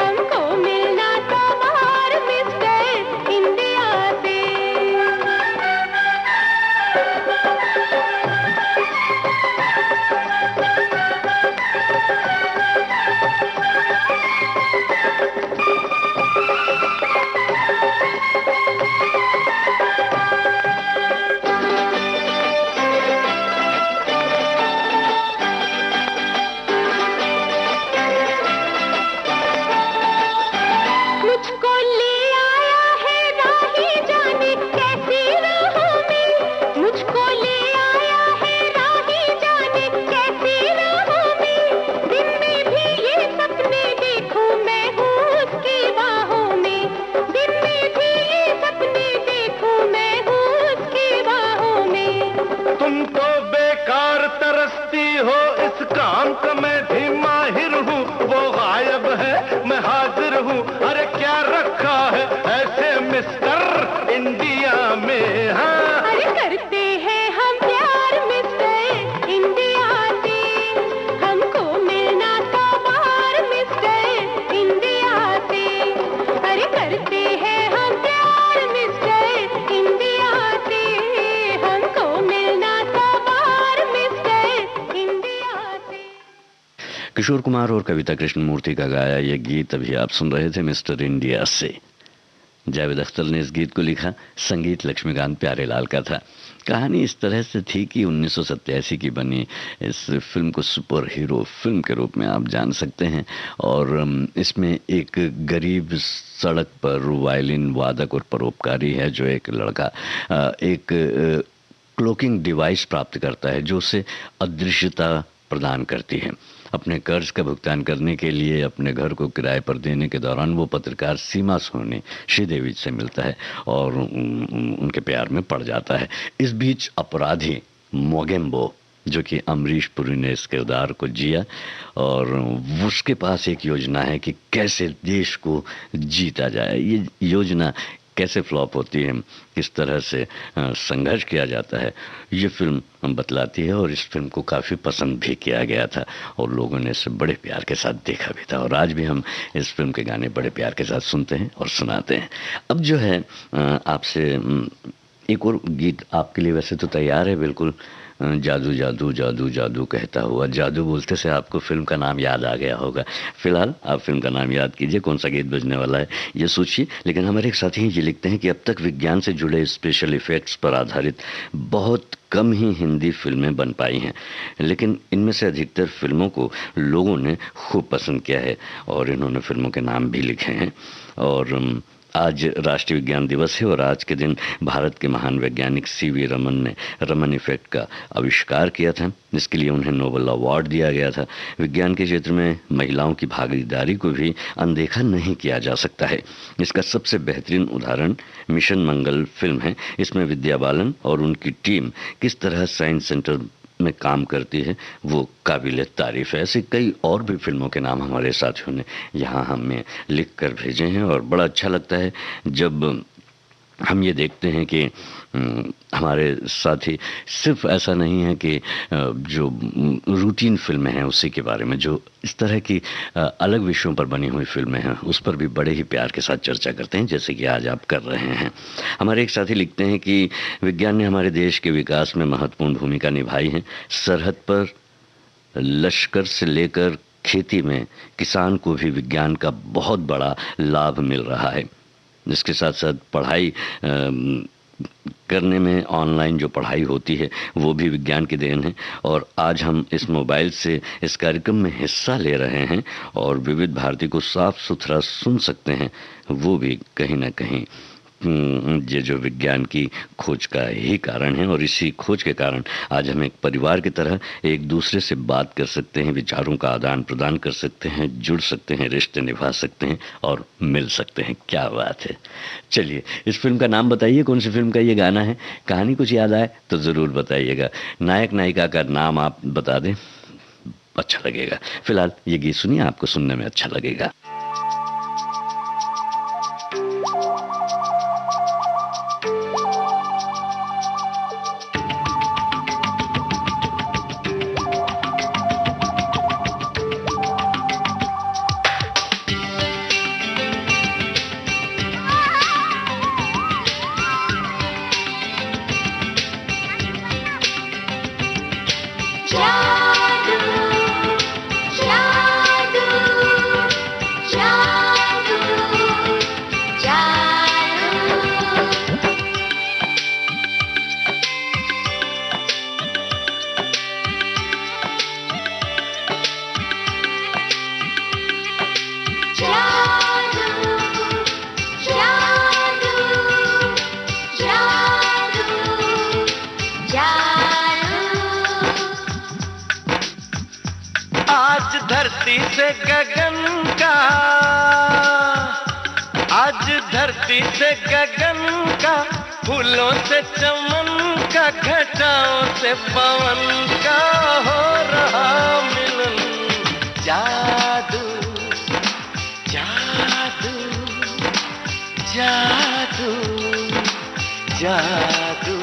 हमको मिलना तो बार मिस्टर इंडिया से। मुझको ले आया है राही जाने कैसी राहों में, मुझको ले आया है राही जाने कैसी राहों में। दिन में भी ये सपने देखूं मैं हूँ उसकी बाहों में, दिन में भी ये सपने देखूं मैं हूँ उसकी बाहों में। तुम तो बेकार तरसती हो, इस काम का मैं भी माहिर हूँ। वो गायब है मैं हाजिर हूँ। अरे क्या रखा है ऐसे मिस्टर इंडिया में? हाँ अरे करते हैं हम प्यार मिस्टर इंडिया से, हमको मिलना तो बार मिस्टर इंडिया से। अरे करते हैं हम प्यार मिस्टर इंडिया से, हमको मिलना तो बार मिस्टर इंडिया से। किशोर कुमार और कविता कृष्णमूर्ति का गाया यह गीत अभी आप सुन रहे थे मिस्टर इंडिया से। जावेद अख्तर ने इस गीत को लिखा, संगीत लक्ष्मीकांत प्यारेलाल का था। कहानी इस तरह से थी कि 1987 की बनी इस फिल्म को सुपर हीरो फिल्म के रूप में आप जान सकते हैं। और इसमें एक गरीब सड़क पर वायलिन वादक और परोपकारी है, जो एक लड़का एक क्लोकिंग डिवाइस प्राप्त करता है जो उसे अदृश्यता प्रदान करती है। अपने कर्ज का भुगतान करने के लिए अपने घर को किराए पर देने के दौरान वो पत्रकार सीमा सोनी श्रीदेवी से मिलता है और उनके प्यार में पड़ जाता है। इस बीच अपराधी मोगेम्बो, जो कि अमरीश पुरी ने इस किरदार को जिया, और उसके पास एक योजना है कि कैसे देश को जीता जाए। ये योजना कैसे फ्लॉप होती है, किस तरह से संघर्ष किया जाता है, ये फिल्म बतलाती है। और इस फिल्म को काफ़ी पसंद भी किया गया था और लोगों ने इसे बड़े प्यार के साथ देखा भी था। और आज भी हम इस फिल्म के गाने बड़े प्यार के साथ सुनते हैं और सुनाते हैं। अब जो है आपसे एक और गीत आपके लिए वैसे तो तैयार है बिल्कुल, जादू जादू जादू जादू कहता हुआ। जादू बोलते से आपको फिल्म का नाम याद आ गया होगा। फिलहाल आप फिल्म का नाम याद कीजिए, कौन सा गीत बजने वाला है ये सोचिए। लेकिन हमारे एक साथी ये लिखते हैं कि अब तक विज्ञान से जुड़े स्पेशल इफेक्ट्स पर आधारित बहुत कम ही हिंदी फिल्में बन पाई हैं, लेकिन इनमें से अधिकतर फिल्मों को लोगों ने खूब पसंद किया है और इन्होंने फिल्मों के नाम भी लिखे हैं। और आज राष्ट्रीय विज्ञान दिवस है और आज के दिन भारत के महान वैज्ञानिक सीवी रमन ने रमन इफेक्ट का आविष्कार किया था, जिसके लिए उन्हें नोबेल अवार्ड दिया गया था। विज्ञान के क्षेत्र में महिलाओं की भागीदारी को भी अनदेखा नहीं किया जा सकता है। इसका सबसे बेहतरीन उदाहरण मिशन मंगल फिल्म है। इसमें विद्या बालन और उनकी टीम किस तरह साइंस सेंटर में काम करती है, वो काबिल तारीफ है। ऐसे कई और भी फिल्मों के नाम हमारे साथियों ने यहाँ हमें लिख कर भेजे हैं और बड़ा अच्छा लगता है जब हम ये देखते हैं कि हमारे साथी सिर्फ ऐसा नहीं है कि जो रूटीन फिल्में हैं उसी के बारे में, जो इस तरह की अलग विषयों पर बनी हुई फिल्में हैं उस पर भी बड़े ही प्यार के साथ चर्चा करते हैं, जैसे कि आज आप कर रहे हैं। हमारे एक साथी लिखते हैं कि विज्ञान ने हमारे देश के विकास में महत्वपूर्ण भूमिका निभाई है। सरहद पर लश्कर से लेकर खेती में किसान को भी विज्ञान का बहुत बड़ा लाभ मिल रहा है। इसके साथ साथ पढ़ाई करने में ऑनलाइन जो पढ़ाई होती है वो भी विज्ञान की देन है। और आज हम इस मोबाइल से इस कार्यक्रम में हिस्सा ले रहे हैं और विविध भारती को साफ सुथरा सुन सकते हैं, वो भी कहीं ना कहीं ये जो विज्ञान की खोज का ही कारण है। और इसी खोज के कारण आज हम एक परिवार की तरह एक दूसरे से बात कर सकते हैं, विचारों का आदान प्रदान कर सकते हैं, जुड़ सकते हैं, रिश्ते निभा सकते हैं और मिल सकते हैं। क्या बात है। चलिए, इस फिल्म का नाम बताइए, कौन सी फिल्म का ये गाना है। कहानी कुछ याद आए तो ज़रूर बताइएगा। नायक नायिका का नाम आप बता दें, अच्छा लगेगा। फिलहाल ये गीत सुनिए, आपको सुनने में अच्छा लगेगा। धरती से गगन का, आज धरती से गगन का, फूलों से चमन का, घटाओं से पवन का हो रहा मिलन। जादू जादू जादू जादू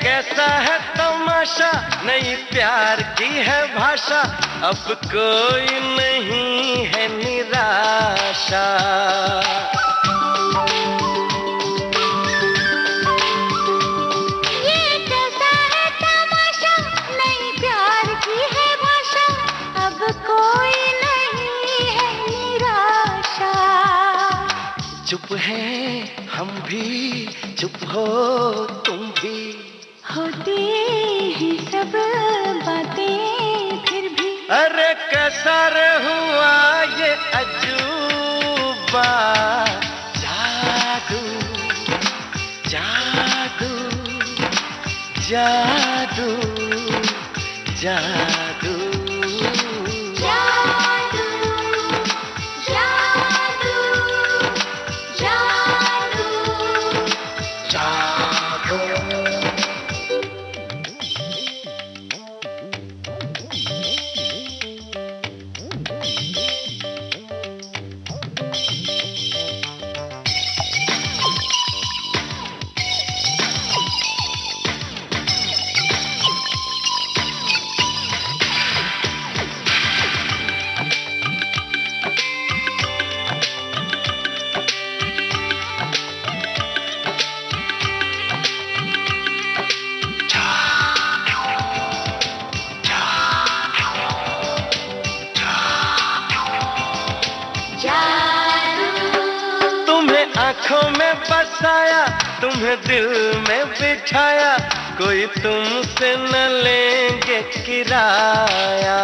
कैसा है तमाशा, नई प्यार की है भाषा, अब कोई नहीं है निराशा। ये कैसा है तमाशा, नई प्यार की है भाषा, अब कोई नहीं है निराशा। चुप है हम भी, चुप हो तुम भी, होती ही सब बातें फिर भी। अरे कैसा रे हुआ ये अजूबा, जादू जादू जादू जादू। आंखों में बसाया, तुम्हें दिल में बिठाया, कोई तुमसे न लेंगे किराया।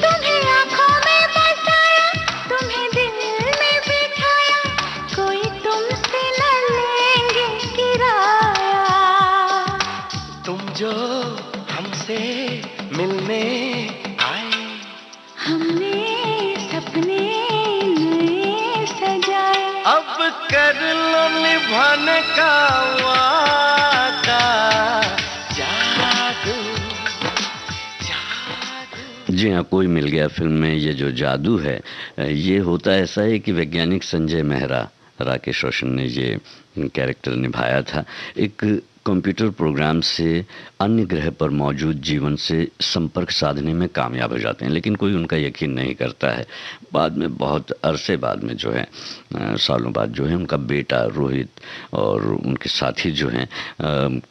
तुम्हें आंखों में बसाया, तुम्हें दिल में बिठाया, कोई तुमसे न लेंगे किराया। तुम जो हमसे मिलने आए, हमने सपने नए सजाए, अब कर लो निभाने का वादा। जादू जादू। जी हाँ, कोई मिल गया फिल्म में ये जो जादू है, ये होता ऐसा है कि वैज्ञानिक संजय मेहरा, राकेश रोशन ने ये कैरेक्टर निभाया था। एक कंप्यूटर प्रोग्राम से अन्य ग्रह पर मौजूद जीवन से संपर्क साधने में कामयाब हो जाते हैं, लेकिन कोई उनका यकीन नहीं करता है। बाद में बहुत अरसे बाद में जो है, सालों बाद जो है, उनका बेटा रोहित और उनके साथी जो हैं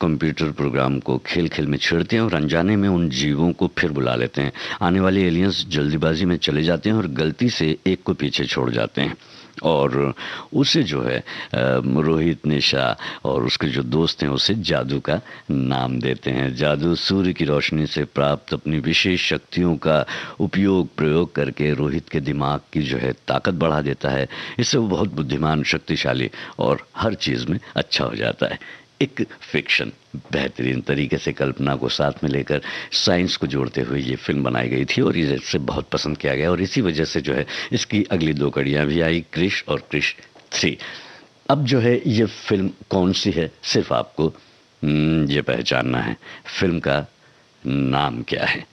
कंप्यूटर प्रोग्राम को खेल खेल में छेड़ते हैं और अनजाने में उन जीवों को फिर बुला लेते हैं। आने वाले एलियंस जल्दीबाजी में चले जाते हैं और गलती से एक को पीछे छोड़ जाते हैं और उसे जो है रोहित, निशा और उसके जो दोस्त हैं उसे जादू का नाम देते हैं। जादू सूर्य की रोशनी से प्राप्त अपनी विशेष शक्तियों का प्रयोग करके रोहित के दिमाग की जो है ताकत बढ़ा देता है। इससे वो बहुत बुद्धिमान, शक्तिशाली और हर चीज़ में अच्छा हो जाता है। एक फिक्शन, बेहतरीन तरीके से कल्पना को साथ में लेकर साइंस को जोड़ते हुए ये फिल्म बनाई गई थी और इसे बहुत पसंद किया गया और इसी वजह से जो है इसकी अगली 2 कड़ियाँ भी आई, क्रिश और क्रिश 3। अब जो है ये फिल्म कौन सी है, सिर्फ आपको ये पहचानना है। फिल्म का नाम क्या है?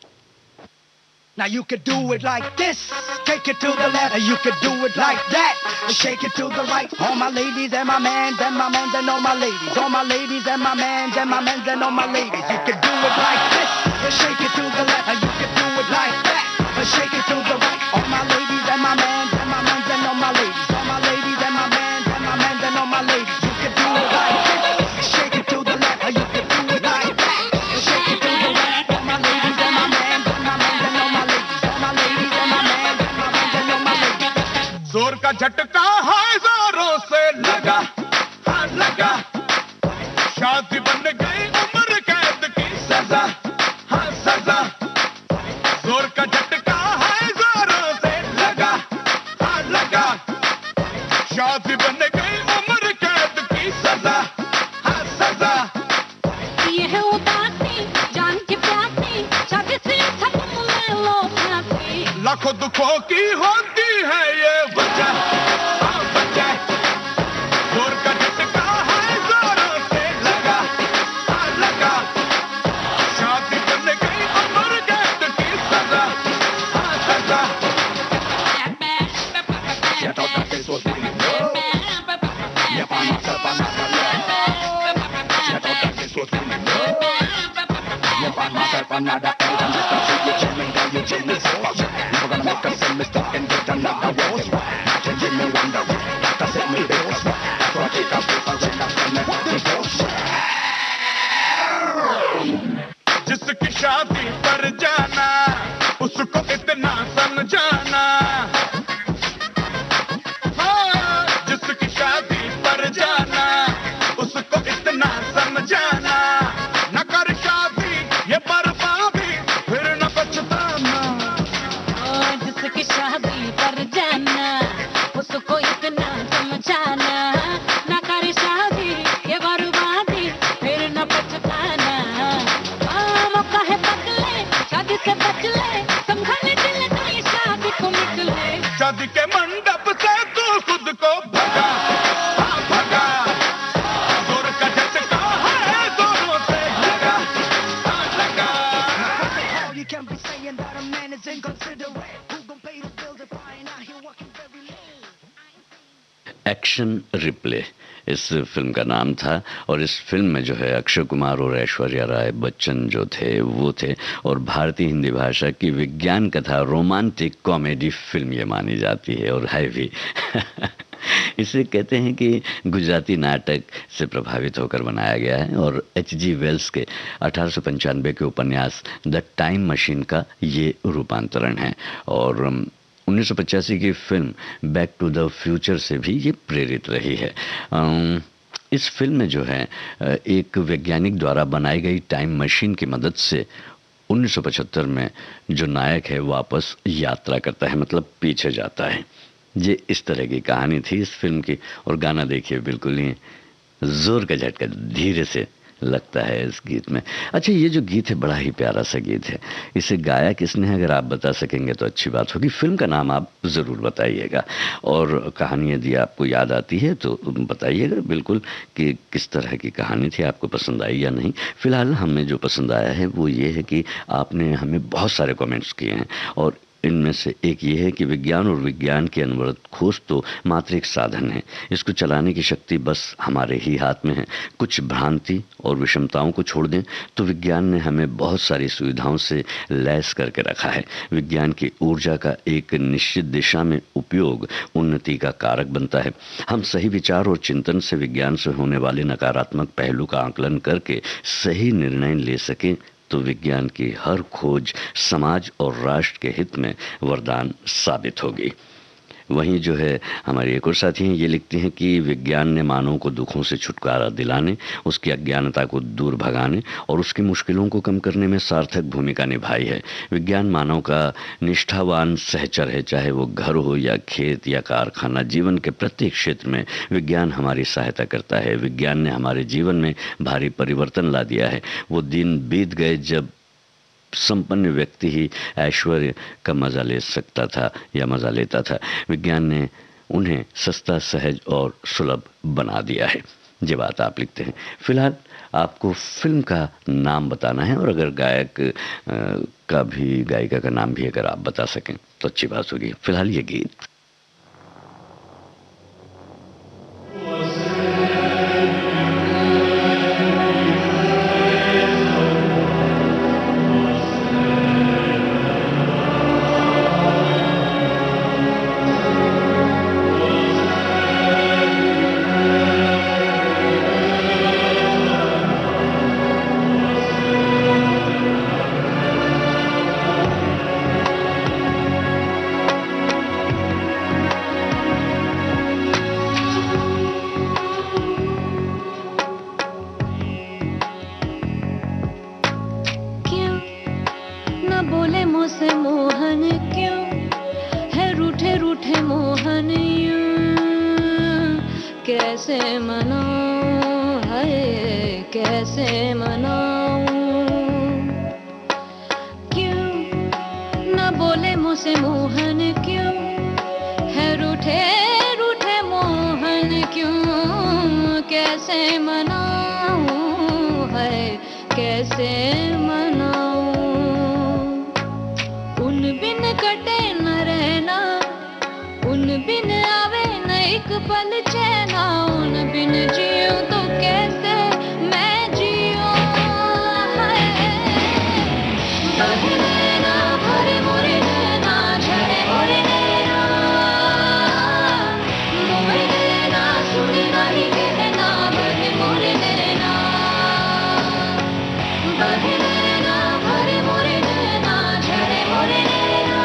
Now you could do it like this, take it to the left, you could do it like that, shake it to the right. All my ladies and my mans and my mans and all my ladies, all my ladies and my mans and my mans and all my ladies. You could do it like this, shake it to the left, you could do it like that, shake it to the right. All my ladies and my mans and my mans and all my ladies, all my ladies and my mans and my mans and all my ladies. You could do it like this, shake it to the left, you could do it like that, shake it to the right. All my ladies and my mans and my mans and all my ladies. जोर का झटका हजारों से लगा, हाँ लगा, शादी बन गई उम्र कैद की सजा, हाँ सजा। जोर का झटका हजारों से लगा, हाँ लगा, शादी बन गई उम्र कैद की सजा, हाँ सजा। ये है उदासी, जान की प्यासी, शादी से खत्म ले लो फांसी। लाखों दुखों की होती है ये वजह, हाँ वजह। जोर का झटका है जोरों से लगा, हाँ लगा, शादी बन गई उम्र कैद की सजा, हाँ सजा। Another album, just to see you chilling, girl, you chill me so much. Never gonna make a send me stuck and get another rose. That can give me wonder, that can set me bills. That's why I take a break and when I'm done, let me go. जिसकी शादी पर जाना, उसको इतना समझाना, हाँ, जिसकी शादी पर जाना, उसको इतना समझाना, न कर शादी ये बर्बादी, फिर न पछताना। जिसकी शादी पर जाना, उसको इतना समझाना, ना कर शादी ये बर्बादी, फिर न पछताना। मौका है बदले, शादी से बच ले, संभाले दिल नहीं शादी को निकले। शादी के मंडप से तू खुद को भगा, हाँ भगा। जोर का झटका है जोरों से लगा, हाँ लगा। You can't be saying that a man is inconsiderate. Who gon' pay the bills if I ain't out here working very late? Action replay इस फिल्म का नाम था और इस फिल्म में जो है अक्षय कुमार और ऐश्वर्या राय बच्चन जो थे वो थे और भारतीय हिंदी भाषा की विज्ञान कथा रोमांटिक कॉमेडी फिल्म ये मानी जाती है और है भी। इसे कहते हैं कि गुजराती नाटक से प्रभावित होकर बनाया गया है और H.G. वेल्स के 1895 के उपन्यास द टाइम मशीन का ये रूपांतरण है। और 1985 की film back to the future से भी ये प्रेरित रही है। इस फिल्म में जो है एक वैज्ञानिक द्वारा बनाई गई टाइम मशीन की मदद से 1975 में जो नायक है वापस यात्रा करता है, मतलब पीछे जाता है। ये इस तरह की कहानी थी इस फिल्म की। और गाना देखिए, बिल्कुल ही जोर का झटका धीरे से लगता है इस गीत में। अच्छा, ये जो गीत है बड़ा ही प्यारा सा गीत है। इसे गाया किसने है, अगर आप बता सकेंगे तो अच्छी बात होगी। फिल्म का नाम आप ज़रूर बताइएगा और कहानी यदि आपको याद आती है तो बताइएगा बिल्कुल कि किस तरह की कहानी थी, आपको पसंद आई या नहीं। फिलहाल हमें जो पसंद आया है वो ये है कि आपने हमें बहुत सारे कमेंट्स किए हैं और इनमें से एक ये है कि विज्ञान और विज्ञान की अनवरत खोज तो मात्र एक साधन है, इसको चलाने की शक्ति बस हमारे ही हाथ में है। कुछ भ्रांति और विषमताओं को छोड़ दें तो विज्ञान ने हमें बहुत सारी सुविधाओं से लैस करके रखा है। विज्ञान की ऊर्जा का एक निश्चित दिशा में उपयोग उन्नति का कारक बनता है। हम सही विचार और चिंतन से विज्ञान से होने वाले नकारात्मक पहलू का आकलन करके सही निर्णय ले सकें तो विज्ञान की हर खोज समाज और राष्ट्र के हित में वरदान साबित होगी। वहीं जो है हमारे एक और साथी हैं, ये लिखते हैं कि विज्ञान ने मानव को दुखों से छुटकारा दिलाने, उसकी अज्ञानता को दूर भगाने और उसकी मुश्किलों को कम करने में सार्थक भूमिका निभाई है। विज्ञान मानव का निष्ठावान सहचर है, चाहे वो घर हो या खेत या कारखाना। जीवन के प्रत्येक क्षेत्र में विज्ञान हमारी सहायता करता है। विज्ञान ने हमारे जीवन में भारी परिवर्तन ला दिया है। वो दिन बीत गए जब संपन्न व्यक्ति ही ऐश्वर्य का मजा ले सकता था या मजा लेता था। विज्ञान ने उन्हें सस्ता, सहज और सुलभ बना दिया है। ये बात आप लिखते हैं। फिलहाल आपको फिल्म का नाम बताना है और अगर गायक का भी, गायिका का नाम भी अगर आप बता सकें तो अच्छी बात होगी। फिलहाल ये गीत कैसे मनाऊं, है कैसे मनाऊं, क्यों न बोले मुझसे मोहन, क्यों है रूठे रूठे मोहन, क्यों कैसे मनाऊं, है कैसे मनाऊं, उन बिन कटे न रहना, उन बिन आवे न एक पल चैना, उन बिन जियूं तो कैसे मैं जियूं, बहे नैना भरे मोरे नैना, झरे मोरे नैना, मोरे नैना सुनी नहीं कहना, बहे मोरे नैना, बहे नैना भरे मोरे नैना, झरे मोरे नैना,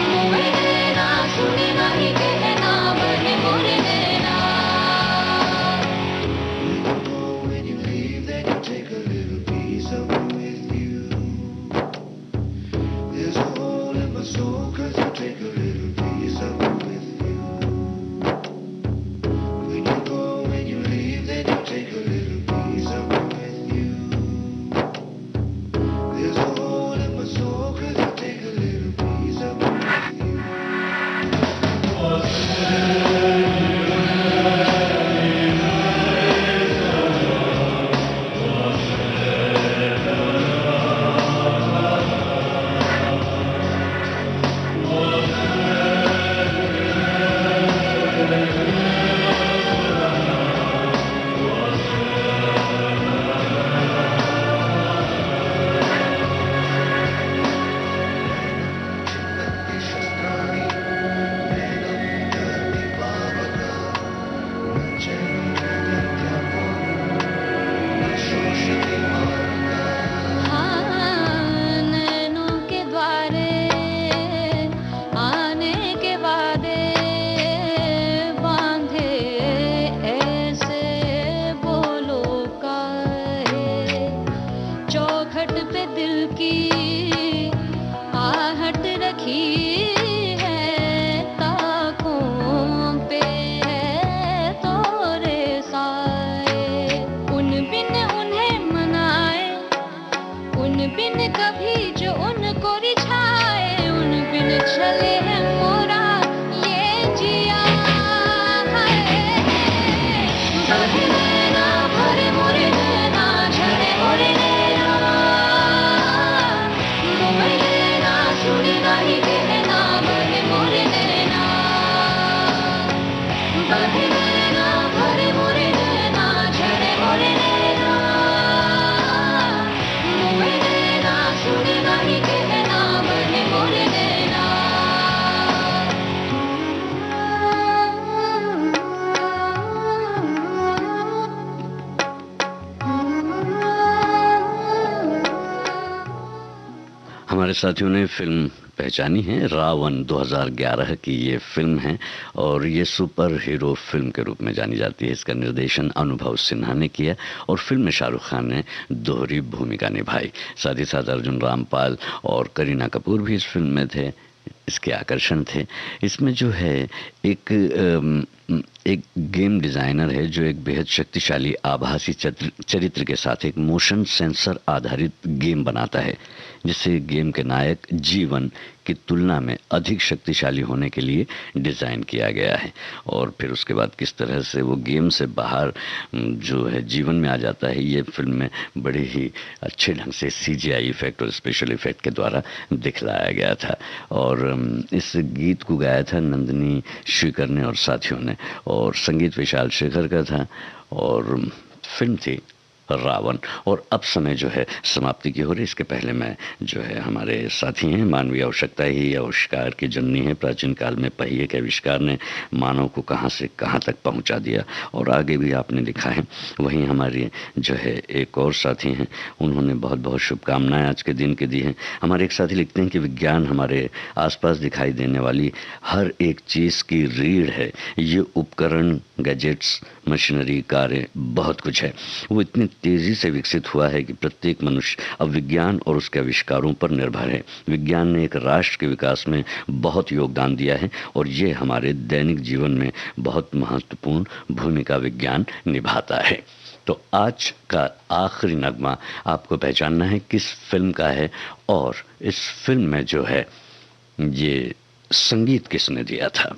मोरे नैना सुनी नहीं कहना, बहे मोरे नैना। When you leave, then you take a little piece of me with you. There's a hole in my soul, 'cause you take a little piece of me with you. When you go, when you leave, then you take a little piece of me with you. There's a hole in my soul, 'cause you take a little piece of me with you. नहीं कहना बहे मोरे नैना बहे नैना भरे मोरे नैना झरे मोरे नैना मोरे नैना सुने नहीं कहना बहे मोरे नैना हमारे साथियों ने फिल्म पहचानी है। रावण 2011 की ये फिल्म है और ये सुपर हीरो फिल्म के रूप में जानी जाती है। इसका निर्देशन अनुभव सिन्हा ने किया और फिल्म में शाहरुख खान ने दोहरी भूमिका निभाई। साथ ही साथ अर्जुन रामपाल और करीना कपूर भी इस फिल्म में थे, इसके आकर्षण थे। इसमें जो है एक गेम डिज़ाइनर है जो एक बेहद शक्तिशाली आभासी चरित्र के साथ एक मोशन सेंसर आधारित गेम बनाता है, जिससे गेम के नायक जीवन की तुलना में अधिक शक्तिशाली होने के लिए डिज़ाइन किया गया है। और फिर उसके बाद किस तरह से वो गेम से बाहर जो है जीवन में आ जाता है, ये फिल्म में बड़े ही अच्छे ढंग से CGI इफेक्ट और स्पेशल इफेक्ट के द्वारा दिखलाया गया था। और इस गीत को गाया था नंदिनी श्रीकर ने और साथियों ने, और संगीत विशाल शेखर का था और फिल्म थी रावण। और अब समय जो है समाप्ति की हो रही। इसके पहले मैं जो है हमारे साथी हैं, मानवीय आवश्यकता ही आविष्कार की जननी है। प्राचीन काल में पहिए के आविष्कार ने मानव को कहां से कहां तक पहुंचा दिया और आगे भी आपने लिखा है। वहीं हमारे जो है एक और साथी हैं, उन्होंने बहुत बहुत शुभकामनाएं आज के दिन के दी हैं। हमारे एक साथी लिखते हैं कि विज्ञान हमारे आसपास दिखाई देने वाली हर एक चीज़ की रीढ़ है। ये उपकरण, गैजेट्स, मशीनरी, कारें, बहुत कुछ है। वो इतनी तेजी से विकसित हुआ है कि प्रत्येक मनुष्य अब विज्ञान और उसके आविष्कारों पर निर्भर है। विज्ञान ने एक राष्ट्र के विकास में बहुत योगदान दिया है और ये हमारे दैनिक जीवन में बहुत महत्वपूर्ण भूमिका विज्ञान निभाता है। तो आज का आखिरी नगमा आपको पहचानना है किस फिल्म का है और इस फिल्म में जो है ये संगीत किसने दिया था।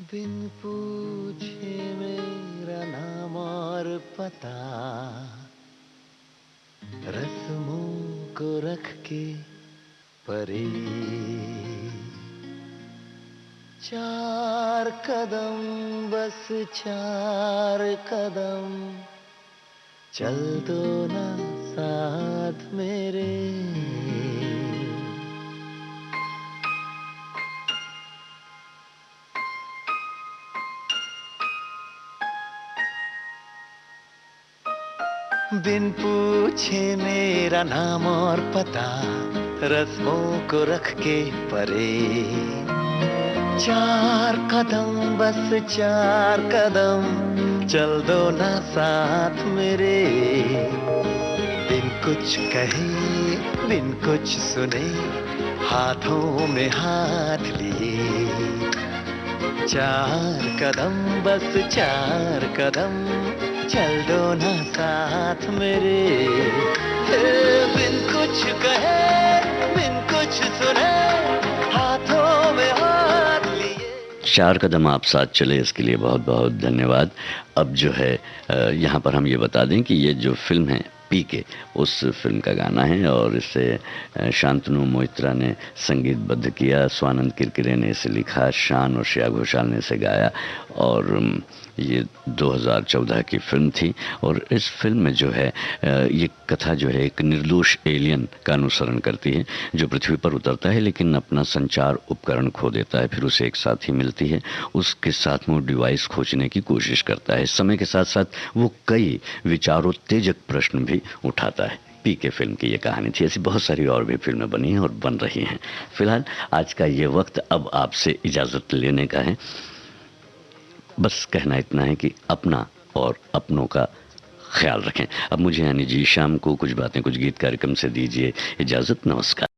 बिन पूछे मेरा नाम और पता, रस्मों को रख के परे, 4 कदम बस 4 कदम, चल दो ना साथ मेरे। बिन पूछे मेरा नाम और पता, रस्मों को रख के परे, 4 कदम बस 4 कदम, चल दो ना साथ मेरे। बिन कुछ कहे बिन कुछ सुने, हाथों में हाथ लिए, 4 कदम बस 4 कदम, चल दो ना साथ मेरे। बिन कुछ कहे बिन कुछ सुने, हाथों में हाथ लिए। 4 कदम आप साथ चले, इसके लिए बहुत बहुत धन्यवाद। अब जो है यहाँ पर हम ये बता दें कि ये जो फिल्म है PK, उस फिल्म का गाना है और इसे शांतनु मोहित्रा ने संगीतबद्ध किया, स्वानंद किरकिरे ने इसे लिखा, शान और श्रेया घोषाल ने इसे गाया और ये 2014 की फिल्म थी। और इस फिल्म में जो है ये कथा जो है एक निर्दोष एलियन का अनुसरण करती है जो पृथ्वी पर उतरता है लेकिन अपना संचार उपकरण खो देता है। फिर उसे एक साथी मिलती है, उसके साथ में वो डिवाइस खोजने की कोशिश करता है। समय के साथ साथ वो कई विचारोत्तेजक प्रश्न भी उठाता है। PK फिल्म की ये कहानी थी। ऐसी बहुत सारी और भी फिल्में बनी हैं और बन रही हैं। फिलहाल आज का ये वक्त अब आपसे इजाज़त लेने का है। बस कहना इतना है कि अपना और अपनों का ख्याल रखें। अब मुझे यानी जी शाम को कुछ बातें कुछ गीत कार्यक्रम से दीजिए इजाज़त। नमस्कार।